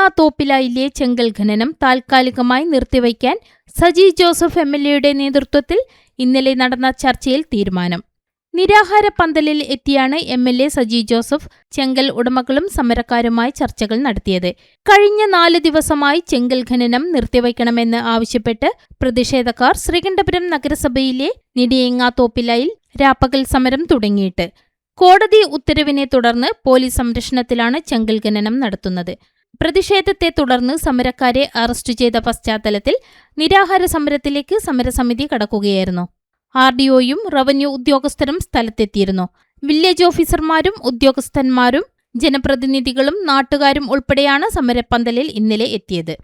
നിടിയങ്ങാത്തോപ്പിലായിലെ ചെങ്കൽ ഖനനം താൽക്കാലികമായി നിർത്തിവയ്ക്കാൻ Saji Joseph MLA നേതൃത്വത്തിൽ ഇന്നലെ നടന്ന ചർച്ചയിൽ തീരുമാനം. നിരാഹാര പന്തലിൽ എത്തിയാണ് MLA സജി ജോസഫ് ചെങ്കൽ ഉടമകളും സമരക്കാരുമായി ചർച്ചകൾ നടത്തിയത്. കഴിഞ്ഞ 4 ദിവസമായി ചെങ്കൽ ഖനനം നിർത്തിവയ്ക്കണമെന്ന് ആവശ്യപ്പെട്ട് പ്രതിഷേധക്കാർ ശ്രീകണ്ഠപുരം നഗരസഭയിലെ നിടിയങ്ങാത്തോപ്പിലായിൽ രാപ്പകൽ സമരം തുടങ്ങിയിട്ട് കോടതി ഉത്തരവിനെ തുടർന്ന് പോലീസ് സംരക്ഷണത്തിലാണ് ചെങ്കൽ ഖനനം നടത്തുന്നത്. പ്രതിഷേധത്തെ തുടർന്ന് സമരക്കാരെ അറസ്റ്റ് ചെയ്ത പശ്ചാത്തലത്തിൽ നിരാഹാര സമരത്തിലേക്ക് സമരസമിതി കടക്കുകയായിരുന്നു. RDOയും റവന്യൂ ഉദ്യോഗസ്ഥരും സ്ഥലത്തെത്തിയിരുന്നു. വില്ലേജ് ഓഫീസർമാരും ഉദ്യോഗസ്ഥന്മാരും ജനപ്രതിനിധികളും നാട്ടുകാരും ഉൾപ്പെടെയാണ് സമരപ്പന്തലിൽ ഇന്നലെ എത്തിയത്.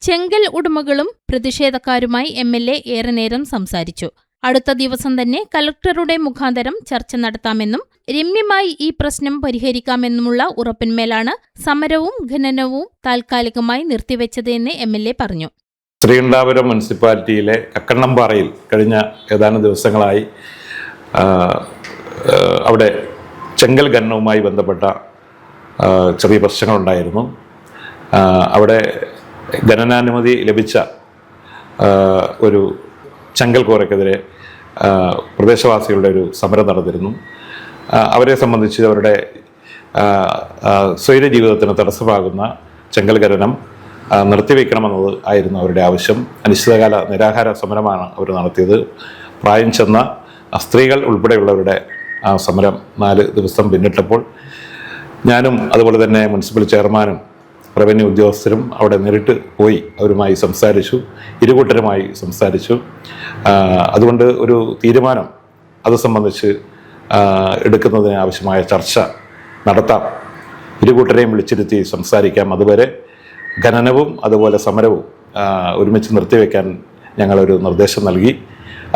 ചെങ്കൽ ഉടമകളും പ്രതിഷേധക്കാരുമായി MLA ഏറെ നേരം സംസാരിച്ചു. അടുത്ത ദിവസം തന്നെ കലക്ടറുടെ മുഖാന്തരം ചർച്ച നടത്താമെന്നും രമ്യമായി ഈ പ്രശ്നം പരിഹരിക്കാമെന്നുമുള്ള ഉറപ്പിന്മേലാണ് സമരവും ഖനനവും താൽക്കാലികമായി നിർത്തിവെച്ചത് എന്ന് MLA പറഞ്ഞു. ശ്രീകണ്ഠാപുരം മുനിസിപ്പാലിറ്റിയിലെ കക്കണ്ണംപാറയിൽ കഴിഞ്ഞ ഏതാനും ദിവസങ്ങളായി അവിടെ ചെങ്കൽ ഖനനവുമായി ബന്ധപ്പെട്ട ചെറിയ പ്രശ്നങ്ങളുണ്ടായിരുന്നു. അവിടെ ഖനനാനുമതി ലഭിച്ച ഒരു ചെങ്കൽ കോറയ്ക്കെതിരെ പ്രദേശവാസികളുടെ ഒരു സമരം നടന്നിരുന്നു. അവരെ സംബന്ധിച്ച് അവരുടെ സ്വൈര ജീവിതത്തിന് തടസ്സമാകുന്ന ചെങ്കൽ ഖനനം നിർത്തിവെക്കണമെന്നത് ആയിരുന്നു അവരുടെ ആവശ്യം. അനിശ്ചിതകാല നിരാഹാര സമരമാണ് അവർ നടത്തിയത്. പ്രായം ചെന്ന സ്ത്രീകൾ ഉൾപ്പെടെയുള്ളവരുടെ സമരം 4 ദിവസം പിന്നിട്ടപ്പോൾ ഞാനും അതുപോലെ തന്നെ മുനിസിപ്പൽ ചെയർമാനും റവന്യൂ ഉദ്യോഗസ്ഥരും അവിടെ നേരിട്ട് പോയി അവരുമായി സംസാരിച്ചു, ഇരുകൂട്ടരുമായി സംസാരിച്ചു. അതുകൊണ്ട് ഒരു തീരുമാനം അത് സംബന്ധിച്ച് എടുക്കുന്നതിന് ആവശ്യമായ ചർച്ച നടത്താം, ഇരുകൂട്ടരെയും വിളിച്ചിരുത്തി സംസാരിക്കാം. അതുവരെ ഖനനവും അതുപോലെ സമരവും ഒരുമിച്ച് നിർത്തിവെക്കാൻ ഞങ്ങളൊരു നിർദ്ദേശം നൽകി.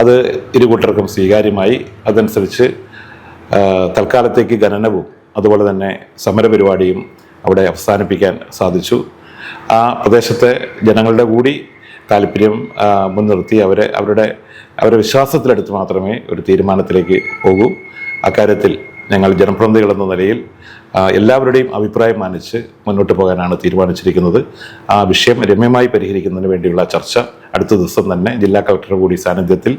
അത് ഇരുകൂട്ടർക്കും സ്വീകാര്യമായി. അതനുസരിച്ച് തൽക്കാലത്തേക്ക് ഖനനവും അതുപോലെ തന്നെ സമരപരിപാടിയും അവിടെ അവസാനിപ്പിക്കാൻ സാധിച്ചു. ആ പ്രദേശത്തെ ജനങ്ങളുടെ കൂടി താല്പര്യം മുൻനിർത്തി അവരുടെ വിശ്വാസത്തിലെടുത്ത് മാത്രമേ ഒരു തീരുമാനത്തിലേക്ക് പോകൂ. അക്കാര്യത്തിൽ ഞങ്ങൾ ജനപ്രതിനിധികളെന്ന നിലയിൽ എല്ലാവരുടെയും അഭിപ്രായം മാനിച്ച് മുന്നോട്ട് പോകാനാണ് തീരുമാനിച്ചിരിക്കുന്നത്. ആ വിഷയം രമ്യമായി പരിഹരിക്കുന്നതിന് വേണ്ടിയുള്ള ചർച്ച അടുത്ത ദിവസം തന്നെ ജില്ലാ കളക്ടറുടെ കൂടി സാന്നിധ്യത്തിൽ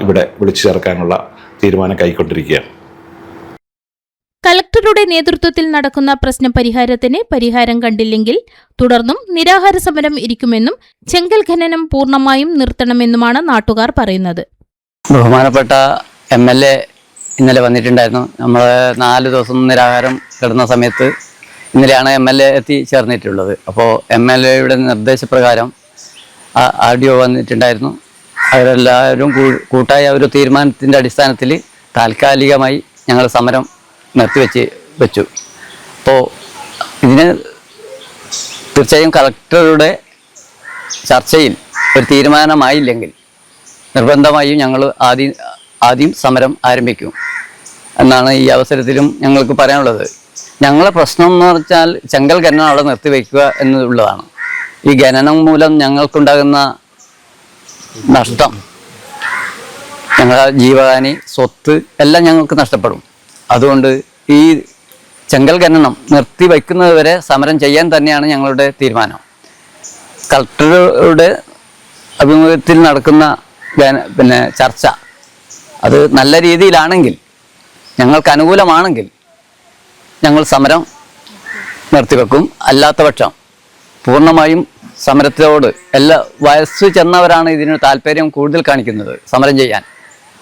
ഇവിടെ വിളിച്ചു ചേർക്കാനുള്ള തീരുമാനം കൈക്കൊണ്ടിരിക്കുകയാണ്. കലക്ടറുടെ നേതൃത്വത്തിൽ നടക്കുന്ന പ്രശ്ന പരിഹാരത്തിന് പരിഹാരം കണ്ടില്ലെങ്കിൽ തുടർന്നും നിരാഹാര സമരം ഇരിക്കുമെന്നും ചെങ്കൽ ഖനനം പൂർണ്ണമായും നിർത്തണമെന്നുമാണ് നാട്ടുകാർ പറയുന്നത്. ബഹുമാനപ്പെട്ട MLA ഇന്നലെ വന്നിട്ടുണ്ടായിരുന്നു. നമ്മൾ 4 ദിവസം നിരാഹാരം കിടന്ന സമയത്ത് ഇന്നലെയാണ് MLA എത്തിച്ചേർന്നിട്ടുള്ളത്. അപ്പോൾ MLAയുടെ നിർദ്ദേശപ്രകാരം RDO വന്നിട്ടുണ്ടായിരുന്നു. അവരെല്ലാവരും കൂട്ടായ ഒരു തീരുമാനത്തിൻ്റെ അടിസ്ഥാനത്തിൽ താൽക്കാലികമായി ഞങ്ങൾ സമരം നിർത്തിവെച്ചു. അപ്പോൾ ഇതിന് തീർച്ചയായും കളക്ടറുടെ ചർച്ചയിൽ ഒരു തീരുമാനമായില്ലെങ്കിൽ നിർബന്ധമായും ഞങ്ങൾ ആദ്യം സമരം ആരംഭിക്കും എന്നാണ് ഈ അവസരത്തിലും ഞങ്ങൾക്ക് പറയാനുള്ളത്. ഞങ്ങളെ പ്രശ്നം എന്ന് പറഞ്ഞാൽ ചെങ്കൽ ഖനനം അവിടെ നിർത്തിവെക്കുക എന്നുള്ളതാണ്. ഈ ഖനനം മൂലം ഞങ്ങൾക്കുണ്ടാകുന്ന നഷ്ടം, ഞങ്ങളുടെ ജീവഹാനി, സ്വത്ത് എല്ലാം ഞങ്ങൾക്ക് നഷ്ടപ്പെടും. അതുകൊണ്ട് ഈ ചെങ്കൽ ഖനനം നിർത്തിവെക്കുന്നത് വരെ സമരം ചെയ്യാൻ തന്നെയാണ് ഞങ്ങളുടെ തീരുമാനം. കളക്ടറുടെ അഭിമുഖത്തിൽ നടക്കുന്ന ചർച്ച അത് നല്ല രീതിയിലാണെങ്കിൽ, ഞങ്ങൾക്ക് അനുകൂലമാണെങ്കിൽ ഞങ്ങൾ സമരം നിർത്തിവെക്കും. അല്ലാത്ത പക്ഷം പൂർണ്ണമായും സമരത്തോട് വയസ്സ് ചെന്നവരാണ് ഇതിന് താല്പര്യം കൂടുതൽ കാണിക്കുന്നത് സമരം ചെയ്യാൻ.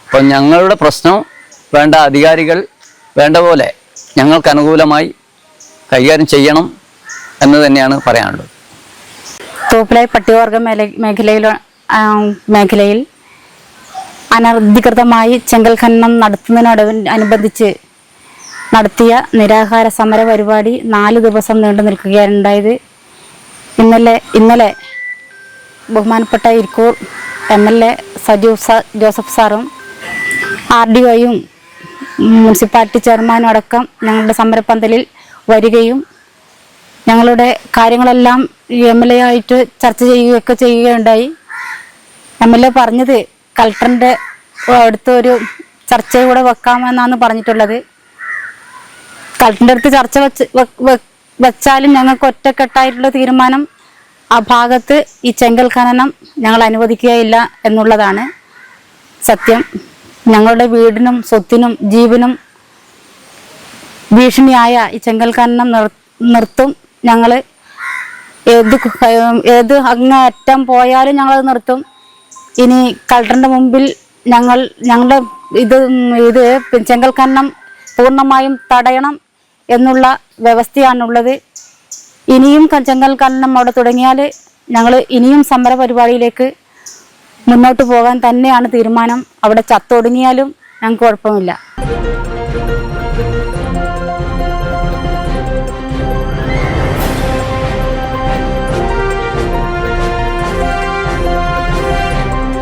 അപ്പോൾ ഞങ്ങളുടെ പ്രശ്നം വേണ്ട അധികാരികൾ വേണ്ട പോലെ ഞങ്ങൾക്ക് അനുകൂലമായി കൈകാര്യം ചെയ്യണം എന്ന് തന്നെയാണ് പറയാനുള്ളത്. തോപ്പിലായി പട്ടികവർഗ മേഖലയിൽ അനധികൃതമായി ചെങ്കൽ ഖനനം നടത്തുന്നതിനോടനുബന്ധിച്ച് നടത്തിയ നിരാഹാര സമര പരിപാടി 4 ദിവസം നീണ്ടു നിൽക്കുകയാണ് ഉണ്ടായത്. ഇന്നലെ ബഹുമാനപ്പെട്ട ഇരിക്കൂർ MLA സജി ജോസഫ് സാറും RDOയും മുനിസിപ്പാലിറ്റി ചെയർമാനും അടക്കം ഞങ്ങളുടെ സമരപ്പന്തലിൽ വരികയും ഞങ്ങളുടെ കാര്യങ്ങളെല്ലാം MLA ആയിട്ട് ചർച്ച ചെയ്യുകയുണ്ടായി. MLA പറഞ്ഞത് കളക്ടറിൻ്റെ അടുത്തൊരു ചർച്ച കൂടെ വെക്കാമെന്നാണ് പറഞ്ഞിട്ടുള്ളത്. കളക്ടറിൻ്റെ അടുത്ത് ചർച്ച വെച്ചാലും ഞങ്ങൾക്ക് ഒറ്റക്കെട്ടായിട്ടുള്ള തീരുമാനം ആ ഭാഗത്ത് ഈ ചെങ്കൽ ഖനനം ഞങ്ങൾ അനുവദിക്കുകയില്ല എന്നുള്ളതാണ് സത്യം. ഞങ്ങളുടെ വീടിനും സ്വത്തിനും ജീവനും ഭീഷണിയായ ഈ ചെങ്കൽ ഖനനം നിർത്തും. ഞങ്ങൾ ഏത് അങ്ങേയറ്റം പോയാലും ഞങ്ങളത് നിർത്തും. ഇനി കളക്ടറിന്റെ മുമ്പിൽ ഞങ്ങളുടെ ഇത് ചെങ്കൽ ഖനനം പൂർണ്ണമായും തടയണം എന്നുള്ള വ്യവസ്ഥയാണുള്ളത്. ഇനിയും ചെങ്കൽ ഖനനം അവിടെ തുടങ്ങിയാൽ ഞങ്ങൾ ഇനിയും സമര പരിപാടിയിലേക്ക് മുന്നോട്ട് പോകാൻ തന്നെയാണ് തീരുമാനം. അവിടെ ചത്തൊടുങ്ങിയാലും ഞങ്ങൾക്ക് കുഴപ്പമില്ല.